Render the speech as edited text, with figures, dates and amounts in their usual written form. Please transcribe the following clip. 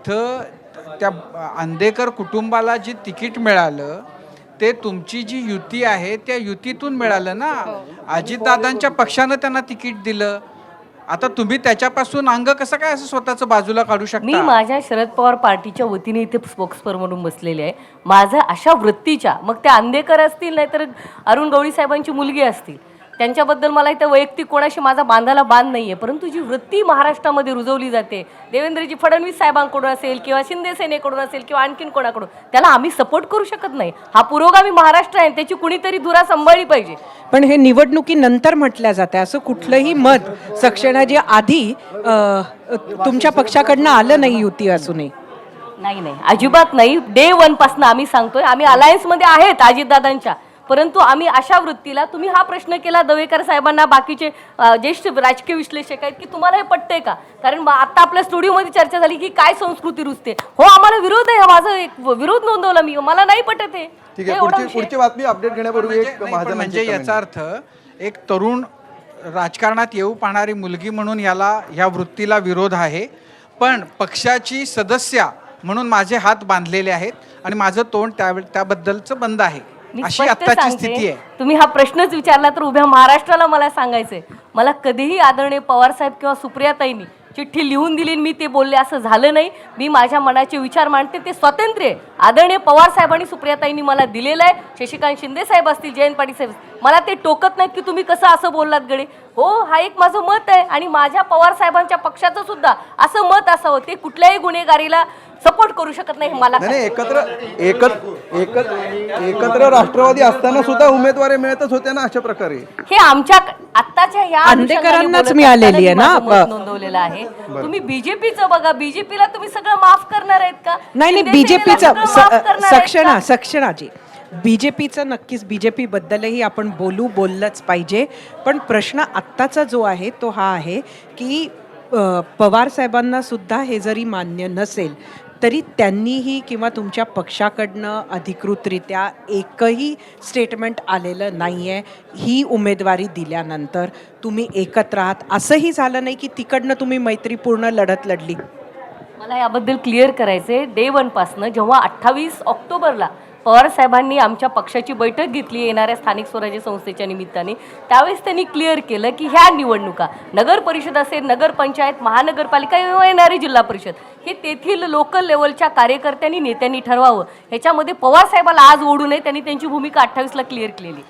इथं त्या अंधेकर कुटुंबाला जे तिकीट मिळालं ते तुमची जी युती आहे त्या युतीतून मिळालं ना. अजितदादांच्या पक्षानं त्यांना तिकीट दिलं. आता तुम्ही त्याच्यापासून अंग कसं काय असं स्वतःचं बाजूला काढू मी शकता? माझ्या शरद पवार पार्टीच्या वतीने इथे स्पोक्सपर म्हणून बसलेले आहे. माझं अशा वृत्तीच्या, मग ते अंधेकर असतील नाहीतर अरुण गवळी साहेबांची मुलगी असतील, त्यांच्याबद्दल मला इथं वैयक्तिक कोणाशी माझा बांधाला बांध नाही आहे, परंतु जी वृत्ती महाराष्ट्रामध्ये रुजवली जाते देवेंद्रजी फडणवीस साहेबांकडून असेल किंवा शिंदे सेनेकडून असेल किंवा आणखीन कोणाकडून, त्याला आम्ही सपोर्ट करू शकत नाही. हा पुरोगामी महाराष्ट्र आहे, त्याची कुणीतरी धुरा सांभाळली पाहिजे. पण हे निवडणुकीनंतर म्हटल्या जाते असं कुठलंही मत सक्षणाच्या आधी तुमच्या पक्षाकडनं आलं नाही युती असूनही. नाही नाही, अजिबात नाही. डे 1 पासून आम्ही सांगतोय आम्ही अलायन्समध्ये आहेत अजितदादांच्या, परंतु आम्ही अशा वृत्तीला, तुम्ही हा प्रश्न केला दवेकर साहेबांना, बाकीचे ज्येष्ठ राजकीय विश्लेषक आहेत की तुम्हाला हे पटतंय का, कारण आता आपल्या स्टुडिओमध्ये चर्चा झाली की काय संस्कृती रुजते. हो, आम्हाला विरोध आहे, माझा एक विरोध नोंदवला मी, मला नाही पटत आहे. ठीक आहे, पुढची बातमी अपडेट घेण्यापूर्वी एक म्हणजे याचा अर्थ एक तरुण राजकारणात येऊ पाहणारी मुलगी म्हणून ह्या वृत्तीला विरोध आहे, पण पक्षाची सदस्य म्हणून माझे हात बांधलेले आहेत आणि माझं तोंड त्याबद्दलचं बंद आहे, अशी आत्ताची स्थिती आहे. तुम्ही हा प्रश्नच विचारला तर उभ्या महाराष्ट्राला मला सांगायचंय, मला कधीही आदरणीय पवार साहेब किंवा सुप्रियाताईंनी चिठ्ठी लिहून दिली मी ते बोलले असं झालं नाही. मी माझ्या मनाचे विचार मांडते, ते स्वातंत्र्य आहे. आदरणीय पवार साहेब आणि सुप्रियाताईंनी मला दिलेलं आहे. शशिकांत शिंदे साहेब असतील, जयंत पाटील साहेब, मला ते टोकत नाहीत की तुम्ही कसं असं बोललात गडे. हो, हा एक माझं मत आहे आणि माझ्या पवार साहेबांच्या पक्षाचं सुद्धा असं मत असावं, ते कुठल्याही गुन्हेगारीला सपोर्ट करू शकत नाही. मला एकत्र राष्ट्रवादी असताना सुद्धा उमेदवारी मिळतच होत्या ना अशा प्रकारे. हे आमच्या आत्ताच्या या अंधेकरांनाच मिळालेली आहे ना, नोंदवलेलं आहे. तुम्ही बीजेपीचं बघा, बीजेपीला तुम्ही सगळं माफ करणार आहेत का? नाही, बीजेपीचं सक्षणाची बीजेपीचं नक्कीच, बीजेपी बद्दलही आपण बोललंच पाहिजे. पण प्रश्न आत्ताचा जो आहे तो हा आहे की पवार साहेबांना सुद्धा हे जरी मान्य नसेल तरी त्यांनीही किंवा तुमच्या पक्षाकडनं अधिकृतरित्या एकही स्टेटमेंट आलेलं नाही आहे. ही उमेदवारी दिल्यानंतर तुम्ही एकत्र आहात असंही झालं नाही की तिकडनं तुम्ही मैत्रीपूर्ण लढत लढली. मला याबद्दल क्लिअर करायचे, डे 1 पासनं जेव्हा 28 ऑक्टोबरला पवार साहेबांनी आमच्या पक्षाची बैठक घेतली येणाऱ्या स्थानिक स्वराज्य संस्थेच्या निमित्ताने, त्यावेळेस त्यांनी क्लिअर केलं की ह्या निवडणुका नगर परिषद असेल, नगरपंचायत, महानगरपालिका किंवा येणारी जिल्हा परिषद, हे तेथील लोकल लेवलच्या कार्यकर्त्यांनी नेत्यांनी ठरवावं. ह्याच्यामध्ये पवार साहेबाला आज ओढू नये, त्यांनी त्यांची भूमिका 28ला क्लिअर केलेली.